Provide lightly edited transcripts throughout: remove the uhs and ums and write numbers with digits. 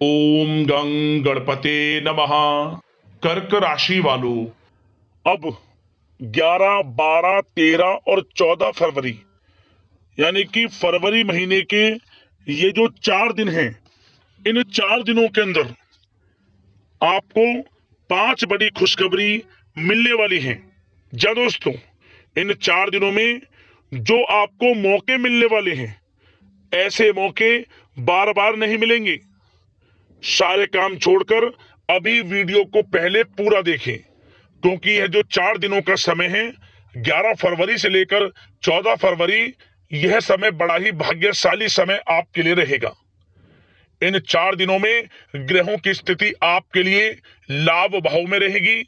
ओम गं गणपते नमः। कर्क राशि वालों, अब 11, 12, 13 और 14 फरवरी यानी कि फरवरी महीने के ये जो 4 दिन हैं, इन 4 दिनों के अंदर आपको 5 बड़ी खुशखबरी मिलने वाली हैं। जा दोस्तों, इन 4 दिनों में जो आपको मौके मिलने वाले हैं, ऐसे मौके बार बार नहीं मिलेंगे। सारे काम छोड़कर अभी वीडियो को पहले पूरा देखें, क्योंकि यह जो 4 दिनों का समय है, 11 फरवरी से लेकर 14 फरवरी, यह समय बड़ा ही भाग्यशाली समय आपके लिए रहेगा। इन 4 दिनों में ग्रहों की स्थिति आपके लिए लाभ भाव में रहेगी,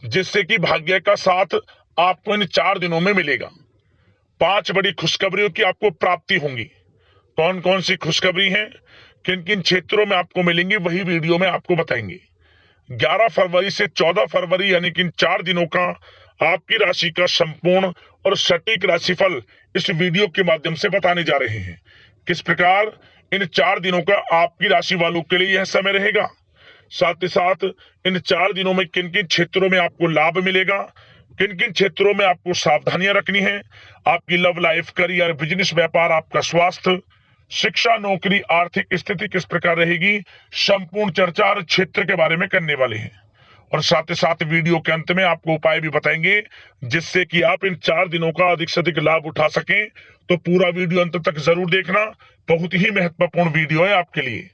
जिससे कि भाग्य का साथ आपको इन 4 दिनों में मिलेगा। 5 बड़ी खुशखबरियों की आपको प्राप्ति होंगी। कौन कौन सी खुशखबरी है, किन किन क्षेत्रों में आपको मिलेंगी, वही वीडियो में आपको बताएंगे। 11 फरवरी से 14 फरवरी यानी कि इन 4 दिनों का आपकी राशि का संपूर्ण और सटीक राशिफल इस वीडियो के माध्यम से बताने जा रहे हैं। किस प्रकार इन 4 दिनों का आपकी राशि वालों के लिए यह समय रहेगा, साथ ही साथ इन 4 दिनों में किन किन क्षेत्रों में आपको लाभ मिलेगा, किन किन क्षेत्रों में आपको सावधानियां रखनी है, आपकी लव लाइफ, करियर, बिजनेस, व्यापार, आपका स्वास्थ्य, शिक्षा, नौकरी, आर्थिक स्थिति किस प्रकार रहेगी, संपूर्ण चर्चा हर क्षेत्र के बारे में करने वाले हैं। और साथ ही साथ वीडियो के अंत में आपको उपाय भी बताएंगे, जिससे कि आप इन 4 दिनों का अधिक से अधिक लाभ उठा सकें। तो पूरा वीडियो अंत तक जरूर देखना, बहुत ही महत्वपूर्ण वीडियो है आपके लिए।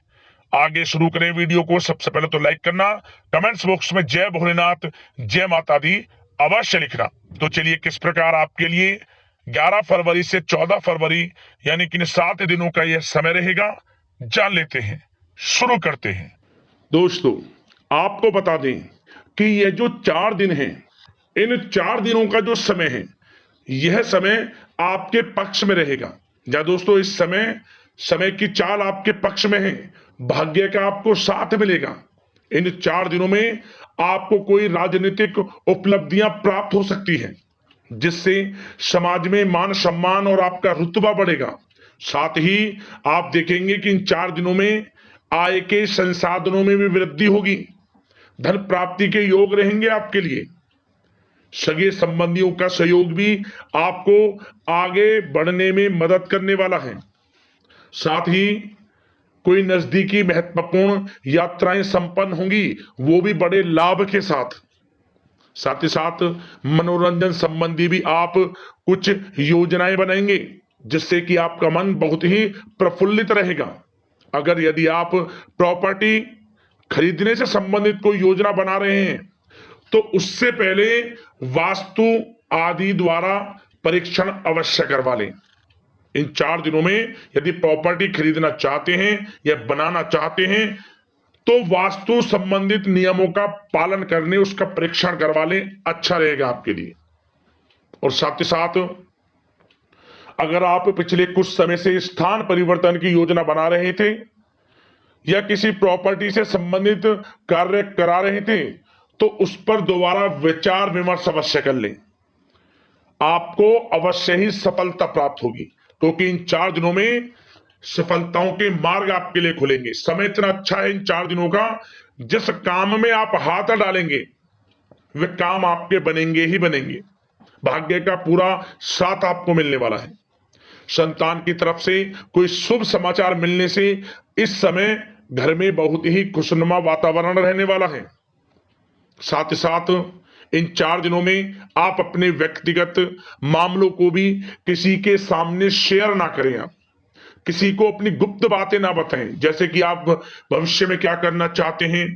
आगे शुरू करें वीडियो को। सबसे पहले तो लाइक करना, कमेंट्स बॉक्स में जय भोलेनाथ, जय माता दी अवश्य लिखना। तो चलिए, किस प्रकार आपके लिए 11 फरवरी से 14 फरवरी यानी कि 7 दिनों का यह समय रहेगा, जान लेते हैं, शुरू करते हैं। दोस्तों, आपको बता दें कि यह जो 4 दिन हैं, इन 4 दिनों का जो समय है, यह समय आपके पक्ष में रहेगा। या दोस्तों, इस समय की चाल आपके पक्ष में है, भाग्य का आपको साथ मिलेगा। इन 4 दिनों में आपको कोई राजनीतिक उपलब्धियां प्राप्त हो सकती हैं, जिससे समाज में मान सम्मान और आपका रुतबा बढ़ेगा। साथ ही आप देखेंगे कि इन 4 दिनों में आय के संसाधनों में भी वृद्धि होगी, धन प्राप्ति के योग रहेंगे आपके लिए। सगे संबंधियों का सहयोग भी आपको आगे बढ़ने में मदद करने वाला है। साथ ही कोई नजदीकी महत्वपूर्ण यात्राएं संपन्न होंगी, वो भी बड़े लाभ के साथ। साथ ही साथ मनोरंजन संबंधी भी आप कुछ योजनाएं बनाएंगे, जिससे कि आपका मन बहुत ही प्रफुल्लित रहेगा। अगर यदि आप प्रॉपर्टी खरीदने से संबंधित कोई योजना बना रहे हैं, तो उससे पहले वास्तु आदि द्वारा परीक्षण अवश्य करवा लें। इन 4 दिनों में यदि प्रॉपर्टी खरीदना चाहते हैं या बनाना चाहते हैं, तो वास्तु संबंधित नियमों का पालन करने, उसका परीक्षण करवा लें, अच्छा रहेगा आपके लिए। और साथ ही साथ अगर आप पिछले कुछ समय से स्थान परिवर्तन की योजना बना रहे थे या किसी प्रॉपर्टी से संबंधित कार्य करा रहे थे, तो उस पर दोबारा विचार विमर्श अवश्य कर लें। आपको अवश्य ही सफलता प्राप्त होगी, क्योंकि इन 4 दिनों में सफलताओं के मार्ग आपके लिए खुलेंगे। समय इतना अच्छा है इन 4 दिनों का, जिस काम में आप हाथ डालेंगे वे काम आपके बनेंगे ही बनेंगे। भाग्य का पूरा साथ आपको मिलने वाला है। संतान की तरफ से कोई शुभ समाचार मिलने से इस समय घर में बहुत ही खुशनुमा वातावरण रहने वाला है। साथ ही साथ इन 4 दिनों में आप अपने व्यक्तिगत मामलों को भी किसी के सामने शेयर ना करें। आप किसी को अपनी गुप्त बातें ना बताएं, जैसे कि आप भविष्य में क्या करना चाहते हैं।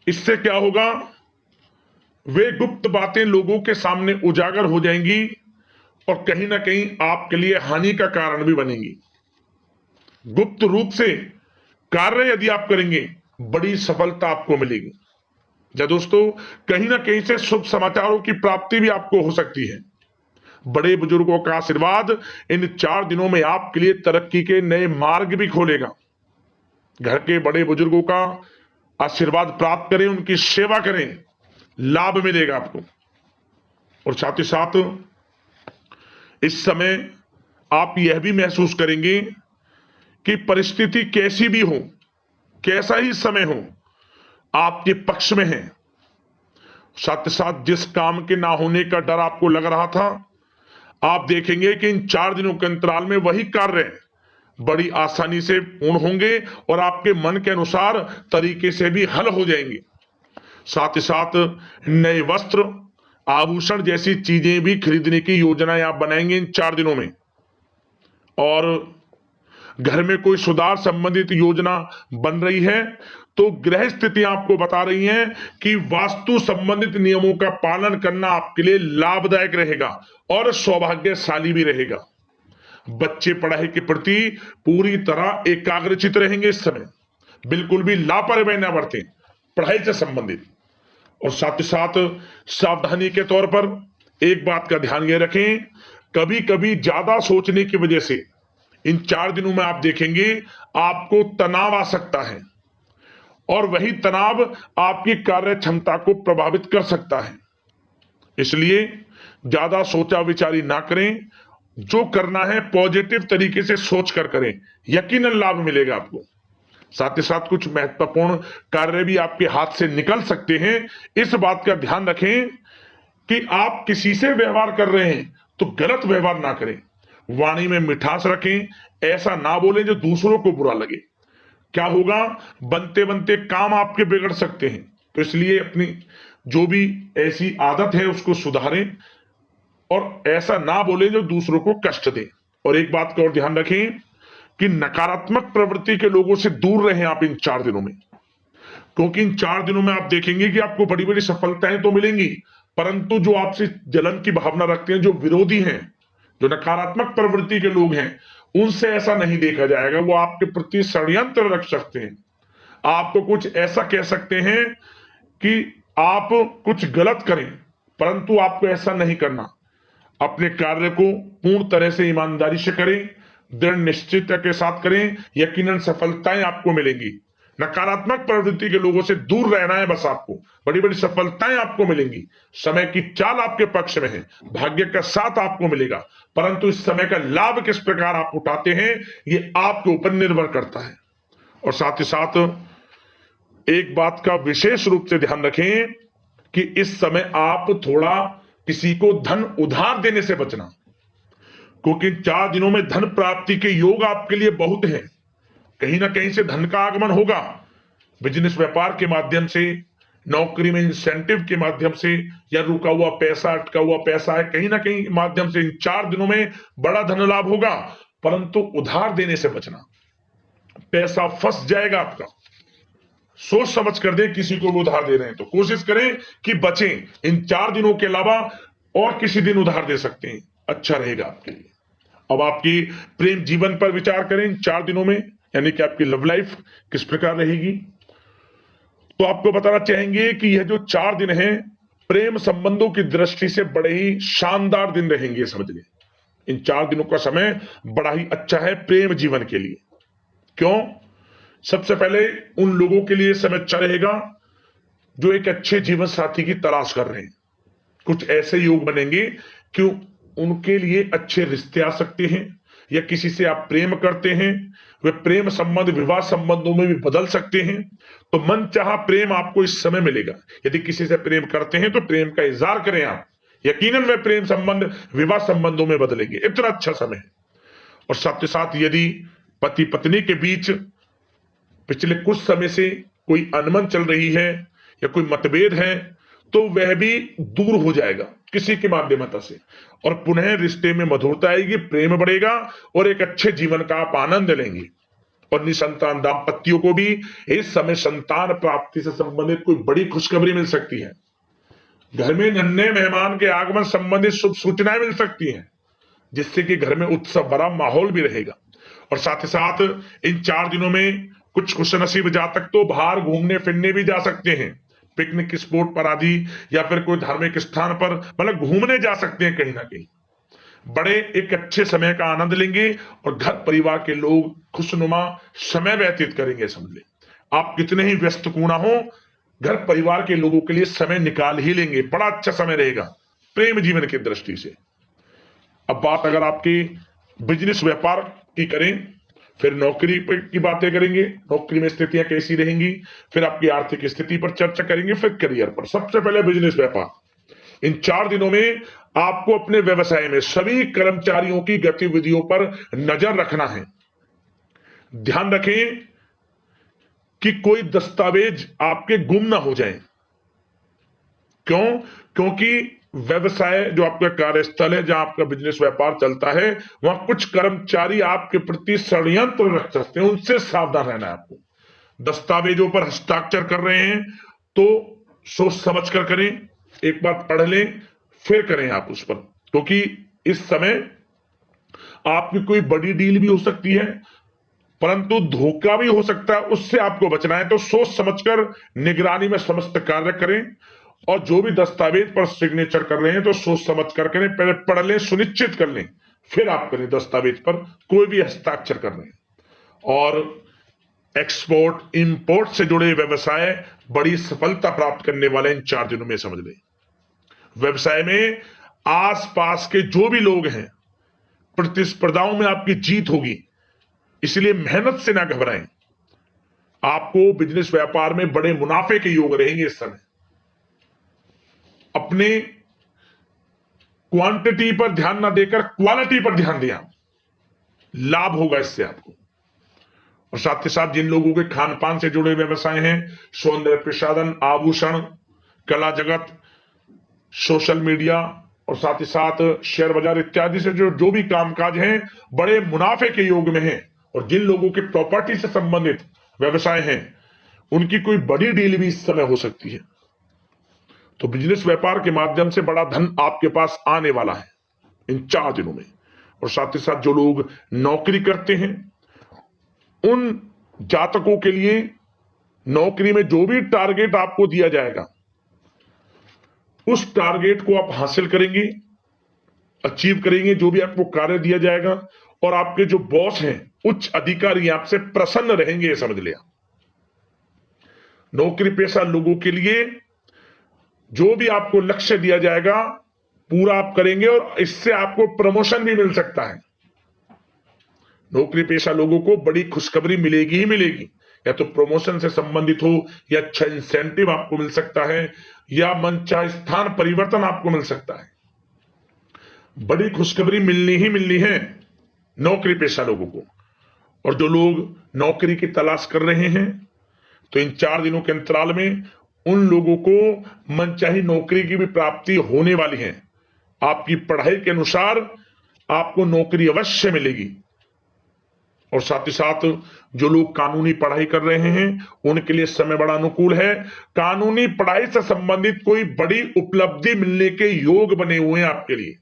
इससे क्या होगा, वे गुप्त बातें लोगों के सामने उजागर हो जाएंगी और कहीं ना कहीं आपके लिए हानि का कारण भी बनेंगी। गुप्त रूप से कार्य यदि आप करेंगे, बड़ी सफलता आपको मिलेगी। या दोस्तों, कहीं ना कहीं से शुभ समाचारों की प्राप्ति भी आपको हो सकती है। बड़े बुजुर्गों का आशीर्वाद इन 4 दिनों में आपके लिए तरक्की के नए मार्ग भी खोलेगा। घर के बड़े बुजुर्गों का आशीर्वाद प्राप्त करें, उनकी सेवा करें, लाभ मिलेगा आपको। और साथ ही साथ इस समय आप यह भी महसूस करेंगे कि परिस्थिति कैसी भी हो, कैसा ही समय हो आपके पक्ष में है। साथ ही साथ जिस काम के ना होने का डर आपको लग रहा था, आप देखेंगे कि इन 4 दिनों के अंतराल में वही कार्य बड़ी आसानी से पूर्ण होंगे और आपके मन के अनुसार तरीके से भी हल हो जाएंगे। साथ ही साथ नए वस्त्र, आभूषण जैसी चीजें भी खरीदने की योजनाएं आप बनाएंगे इन 4 दिनों में। और घर में कोई सुधार संबंधित योजना बन रही है तो गृह स्थिति आपको बता रही है कि वास्तु संबंधित नियमों का पालन करना आपके लिए लाभदायक रहेगा और सौभाग्यशाली भी रहेगा। बच्चे पढ़ाई के प्रति पूरी तरह एकाग्रचित रहेंगे इस समय, बिल्कुल भी लापरवाही न बरतें पढ़ाई से संबंधित। और साथ ही साथ सावधानी के तौर पर एक बात का ध्यान ये रखें, कभी कभी ज्यादा सोचने की वजह से इन 4 दिनों में आप देखेंगे आपको तनाव आ सकता है और वही तनाव आपकी कार्य क्षमता को प्रभावित कर सकता है। इसलिए ज्यादा सोचा विचारी ना करें, जो करना है पॉजिटिव तरीके से सोच कर करें, यकीनन लाभ मिलेगा आपको। साथ ही साथ कुछ महत्वपूर्ण कार्य भी आपके हाथ से निकल सकते हैं। इस बात का ध्यान रखें कि आप किसी से व्यवहार कर रहे हैं तो गलत व्यवहार ना करें, वाणी में मिठास रखें, ऐसा ना बोलें जो दूसरों को बुरा लगे। क्या होगा, बनते बनते काम आपके बिगड़ सकते हैं। तो इसलिए अपनी जो भी ऐसी आदत है उसको सुधारें और ऐसा ना बोलें जो दूसरों को कष्ट दे। और एक बात का और ध्यान रखें कि नकारात्मक प्रवृत्ति के लोगों से दूर रहें आप इन 4 दिनों में, क्योंकि इन 4 दिनों में आप देखेंगे कि आपको बड़ी बड़ी सफलताएं तो मिलेंगी, परंतु जो आपसे जलन की भावना रखते हैं, जो विरोधी हैं, जो नकारात्मक प्रवृत्ति के लोग हैं, उनसे ऐसा नहीं देखा जाएगा। वो आपके प्रति षड्यंत्र रख सकते हैं, आपको कुछ ऐसा कह सकते हैं कि आप कुछ गलत करें, परंतु आपको ऐसा नहीं करना। अपने कार्य को पूर्ण तरह से ईमानदारी से करें, दृढ़ निश्चितता के साथ करें, यकीनन सफलताएं आपको मिलेंगी। नकारात्मक प्रवृत्ति के लोगों से दूर रहना है बस, आपको बड़ी बड़ी सफलताएं आपको मिलेंगी। समय की चाल आपके पक्ष में है, भाग्य का साथ आपको मिलेगा, परंतु इस समय का लाभ किस प्रकार आप उठाते हैं ये आपके ऊपर निर्भर करता है। और साथ ही साथ एक बात का विशेष रूप से ध्यान रखें कि इस समय आप थोड़ा किसी को धन उधार देने से बचना, क्योंकि 4 दिनों में धन प्राप्ति के योग आपके लिए बहुत हैं। कहीं ना कहीं से धन का आगमन होगा, बिजनेस व्यापार के माध्यम से, नौकरी में इंसेंटिव के माध्यम से, या रुका हुआ पैसा, अटका हुआ पैसा है, कहीं ना कहीं माध्यम से इन 4 दिनों में बड़ा धन लाभ होगा। परंतु उधार देने से बचना, पैसा फंस जाएगा आपका। सोच समझ कर दें, किसी को भी उधार दे रहे हैं तो कोशिश करें कि बचें। इन 4 दिनों के अलावा और किसी दिन उधार दे सकते हैं, अच्छा रहेगा आपके लिए। अब आपकी प्रेम जीवन पर विचार करें इन 4 दिनों में, यानी कि आपकी लव लाइफ किस प्रकार रहेगी। तो आपको बताना चाहेंगे कि यह जो 4 दिन हैं प्रेम संबंधों की दृष्टि से बड़े ही शानदार दिन रहेंगे, समझ लें। इन 4 दिनों का समय बड़ा ही अच्छा है प्रेम जीवन के लिए। क्यों? सबसे पहले उन लोगों के लिए समय अच्छा रहेगा जो एक अच्छे जीवन साथी की तलाश कर रहे हैं। कुछ ऐसे योग बनेंगे कि उनके लिए अच्छे रिश्ते आ सकते हैं, या किसी से आप प्रेम करते हैं, वे प्रेम संबंध विवाह संबंधों में भी बदल सकते हैं। तो मन चाहा प्रेम आपको इस समय मिलेगा। यदि किसी से प्रेम करते हैं तो प्रेम का इजहार करें आप, यकीनन वे प्रेम संबंध विवाह संबंधों में बदलेंगे। इतना अच्छा समय है। और साथ ही साथ यदि पति पत्नी के बीच पिछले कुछ समय से कोई अनबन चल रही है या कोई मतभेद है तो वह भी दूर हो जाएगा किसी के माध्यमता से, और पुनः रिश्ते में मधुरता आएगी, प्रेम बढ़ेगा और एक अच्छे जीवन का आप आनंद लेंगे। और निसंतान दाम्पत्यों को भी इस समय संतान प्राप्ति से संबंधित कोई बड़ी खुशखबरी मिल सकती है। घर में नन्हे मेहमान के आगमन संबंधित शुभ सूचनाएं मिल सकती हैं, जिससे कि घर में उत्सव भरा माहौल भी रहेगा। और साथ ही साथ इन 4 दिनों में कुछ खुशनसीब जातक तो बाहर घूमने फिरने भी जा सकते हैं, पिकनिक स्पॉट पर आदि, या फिर कोई धार्मिक स्थान पर, मतलब घूमने जा सकते हैं कहीं ना कहीं। बड़े एक अच्छे समय का आनंद लेंगे और घर परिवार के लोग खुशनुमा समय व्यतीत करेंगे। समझ ले, आप कितने ही व्यस्त क्यों ना हो, घर परिवार के लोगों के लिए समय निकाल ही लेंगे। बड़ा अच्छा समय रहेगा प्रेम जीवन की दृष्टि से। अब बात अगर आपकी बिजनेस व्यापार की करें फिर नौकरी की बातें करेंगे, नौकरी में स्थितियां कैसी रहेंगी, फिर आपकी आर्थिक स्थिति पर चर्चा करेंगे, फिर करियर पर। सबसे पहले बिजनेस व्यापार। इन 4 दिनों में आपको अपने व्यवसाय में सभी कर्मचारियों की गतिविधियों पर नजर रखना है। ध्यान रखें कि कोई दस्तावेज आपके गुम ना हो जाए। क्यों? क्योंकि व्यवसाय जो आपका कार्यस्थल है, जहां आपका बिजनेस व्यापार चलता है, वहां कुछ कर्मचारी आपके प्रति षड्यंत्र रख सकते हैं, उनसे सावधान रहना है आपको। दस्तावेजों पर हस्ताक्षर कर रहे हैं तो सोच समझ कर करें, एक बार पढ़ लें फिर करें आप उस पर, क्योंकि इस समय आपकी कोई बड़ी डील भी हो सकती है, परंतु धोखा भी हो सकता है, उससे आपको बचना है। तो सोच समझकर निगरानी में समस्त कार्य करें, और जो भी दस्तावेज पर सिग्नेचर कर रहे हैं तो सोच समझ कर करें, पहले पढ़ लें, सुनिश्चित कर लें, फिर आप करें दस्तावेज पर कोई भी हस्ताक्षर कर रहे हैं। और एक्सपोर्ट इंपोर्ट से जुड़े व्यवसाय बड़ी सफलता प्राप्त करने वाले इन 4 दिनों में, समझ लें। व्यवसाय में आसपास के जो भी लोग हैं, प्रतिस्पर्धाओं में आपकी जीत होगी, इसलिए मेहनत से ना घबराएं। आपको बिजनेस व्यापार में बड़े मुनाफे के योग रहेंगे इस समय। अपने क्वांटिटी पर ध्यान ना देकर क्वालिटी पर ध्यान दिया, लाभ होगा इससे आपको। और साथ ही साथ जिन लोगों के खान पान से जुड़े व्यवसाय हैं, सौंदर्य प्रसाधन, आभूषण, कला जगत, सोशल मीडिया और साथ ही साथ शेयर बाजार इत्यादि से जो भी कामकाज हैं, बड़े मुनाफे के योग में हैं। और जिन लोगों के प्रॉपर्टी से संबंधित व्यवसाय हैं, उनकी कोई बड़ी डील भी इस समय हो सकती है। तो बिजनेस व्यापार के माध्यम से बड़ा धन आपके पास आने वाला है इन 4 दिनों में। और साथ ही साथ जो लोग नौकरी करते हैं, उन जातकों के लिए नौकरी में जो भी टारगेट आपको दिया जाएगा, उस टारगेट को आप हासिल करेंगे, अचीव करेंगे, जो भी आपको कार्य दिया जाएगा। और आपके जो बॉस हैं, उच्च अधिकारी, आपसे प्रसन्न रहेंगे, ये समझ लिया। नौकरी पेशा लोगों के लिए जो भी आपको लक्ष्य दिया जाएगा, पूरा आप करेंगे, और इससे आपको प्रमोशन भी मिल सकता है। नौकरी पेशा लोगों को बड़ी खुशखबरी मिलेगी ही मिलेगी, या तो प्रमोशन से संबंधित हो, या अच्छा इंसेंटिव आपको मिल सकता है, या मनचाहे स्थान परिवर्तन आपको मिल सकता है। बड़ी खुशखबरी मिलनी ही मिलनी है नौकरी पेशा लोगों को। और जो लोग नौकरी की तलाश कर रहे हैं, तो इन 4 दिनों के अंतराल में उन लोगों को मनचाही नौकरी की भी प्राप्ति होने वाली है। आपकी पढ़ाई के अनुसार आपको नौकरी अवश्य मिलेगी। और साथ ही साथ जो लोग कानूनी पढ़ाई कर रहे हैं, उनके लिए समय बड़ा अनुकूल है। कानूनी पढ़ाई से संबंधित कोई बड़ी उपलब्धि मिलने के योग बने हुए हैं आपके लिए।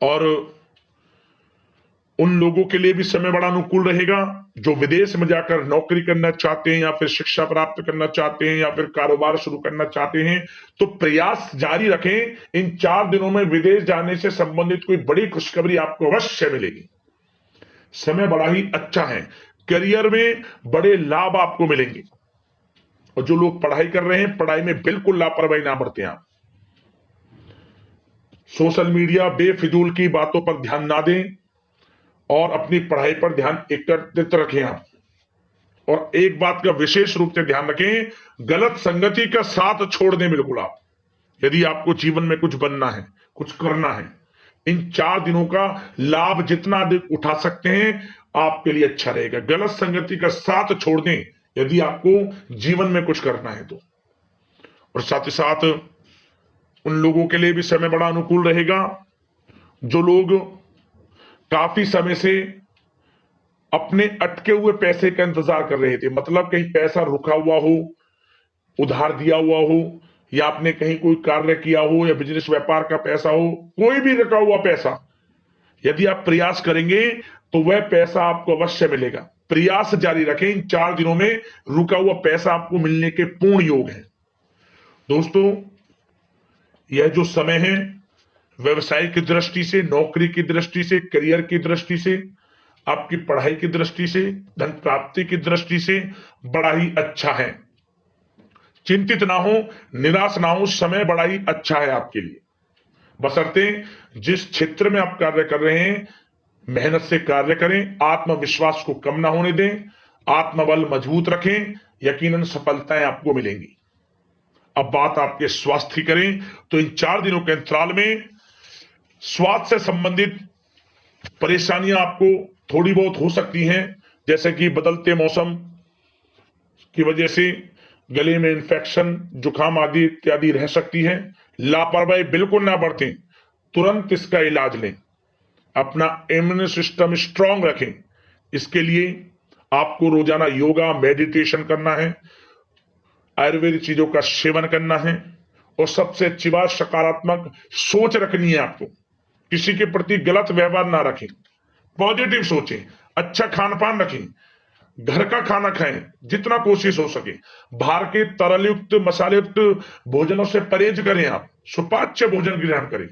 और उन लोगों के लिए भी समय बड़ा अनुकूल रहेगा जो विदेश में जाकर नौकरी करना चाहते हैं, या फिर शिक्षा प्राप्त करना चाहते हैं, या फिर कारोबार शुरू करना चाहते हैं। तो प्रयास जारी रखें। इन 4 दिनों में विदेश जाने से संबंधित कोई बड़ी खुशखबरी आपको अवश्य मिलेगी। समय बड़ा ही अच्छा है। करियर में बड़े लाभ आपको मिलेंगे। और जो लोग पढ़ाई कर रहे हैं, पढ़ाई में बिल्कुल लापरवाही ना बरतें आप। सोशल मीडिया बेफिजूल की बातों पर ध्यान ना दें, और अपनी पढ़ाई पर ध्यान एकत्रित रखें आप। और एक बात का विशेष रूप से ध्यान रखें, गलत संगति का साथ छोड़ दें बिल्कुल आप, यदि आपको जीवन में कुछ बनना है, कुछ करना है। इन 4 दिनों का लाभ जितना अधिक उठा सकते हैं, आपके लिए अच्छा रहेगा। गलत संगति का साथ छोड़ दें यदि आपको जीवन में कुछ करना है तो। और साथ ही साथ उन लोगों के लिए भी समय बड़ा अनुकूल रहेगा जो लोग काफी समय से अपने अटके हुए पैसे का इंतजार कर रहे थे। मतलब कहीं पैसा रुका हुआ हो, उधार दिया हुआ हो, या आपने कहीं कोई कार्य किया हो, या बिजनेस व्यापार का पैसा हो, कोई भी रुका हुआ पैसा, यदि आप प्रयास करेंगे तो वह पैसा आपको अवश्य मिलेगा। प्रयास जारी रखें। इन 4 दिनों में रुका हुआ पैसा आपको मिलने के पूर्ण योग है। दोस्तों, यह जो समय है, व्यवसाय की दृष्टि से, नौकरी की दृष्टि से, करियर की दृष्टि से, आपकी पढ़ाई की दृष्टि से, धन प्राप्ति की दृष्टि से बड़ा ही अच्छा है। चिंतित ना हो, निराश ना हो, समय बड़ा ही अच्छा है आपके लिए। बशर्ते जिस क्षेत्र में आप कार्य कर रहे हैं, मेहनत से कार्य करें, आत्मविश्वास को कम ना होने दें, आत्मबल मजबूत रखें, यकीनन सफलताएं आपको मिलेंगी। अब बात आपके स्वास्थ्य की करें तो इन 4 दिनों के अंतराल में स्वास्थ्य से संबंधित परेशानियां आपको थोड़ी बहुत हो सकती हैं, जैसे कि बदलते मौसम की वजह से गले में इंफेक्शन, जुकाम आदि इत्यादि रह सकती है। लापरवाही बिल्कुल ना बरतें, तुरंत इसका इलाज लें। अपना इम्यून सिस्टम स्ट्रांग रखें, इसके लिए आपको रोजाना योगा, मेडिटेशन करना है, आयुर्वेदिक चीजों का सेवन करना है, और सबसे अच्छी बात सकारात्मक सोच रखनी है। आपको किसी के प्रति गलत व्यवहार ना रखें, पॉजिटिव सोचें, अच्छा खान पान रखें, घर का खाना खाएं जितना कोशिश हो सके, बाहर के तरल युक्त मसाले युक्त भोजनों से परहेज करें, आप सुपाच्य भोजन ग्रहण करें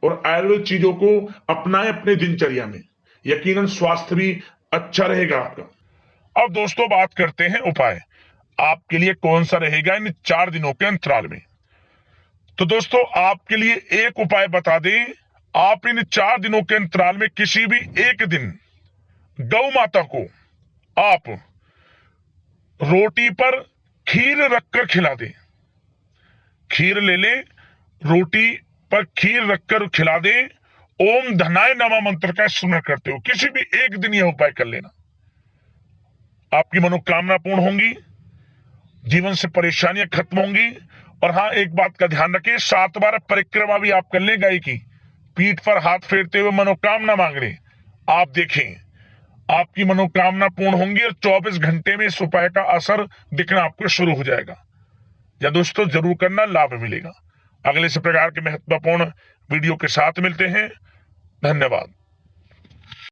और आयुर्वेद चीजों को अपनाएं अपने दिनचर्या में, यकीनन स्वास्थ्य भी अच्छा रहेगा आपका। अब दोस्तों बात करते हैं उपाय, आपके लिए कौन सा रहेगा इन 4 दिनों के अंतराल में। तो दोस्तों आपके लिए एक उपाय बता दें, आप इन 4 दिनों के अंतराल में किसी भी एक दिन गौ माता को आप रोटी पर खीर रखकर खिला दें। खीर ले लें, रोटी पर खीर रखकर खिला दें, ओम धनाय नमः मंत्र का स्मरण करते हो किसी भी एक दिन यह उपाय कर लेना, आपकी मनोकामना पूर्ण होंगी, जीवन से परेशानियां खत्म होंगी। और हाँ, एक बात का ध्यान रखें, 7 बार परिक्रमा भी आप कर लें गाय की, पीठ पर हाथ फेरते हुए मनोकामना मांग रहे, आप देखें आपकी मनोकामना पूर्ण होंगी और 24 घंटे में इस उपाय का असर दिखना आपको शुरू हो जाएगा। या दोस्तों जरूर करना, लाभ मिलेगा। अगले इस प्रकार के महत्वपूर्ण वीडियो के साथ मिलते हैं। धन्यवाद।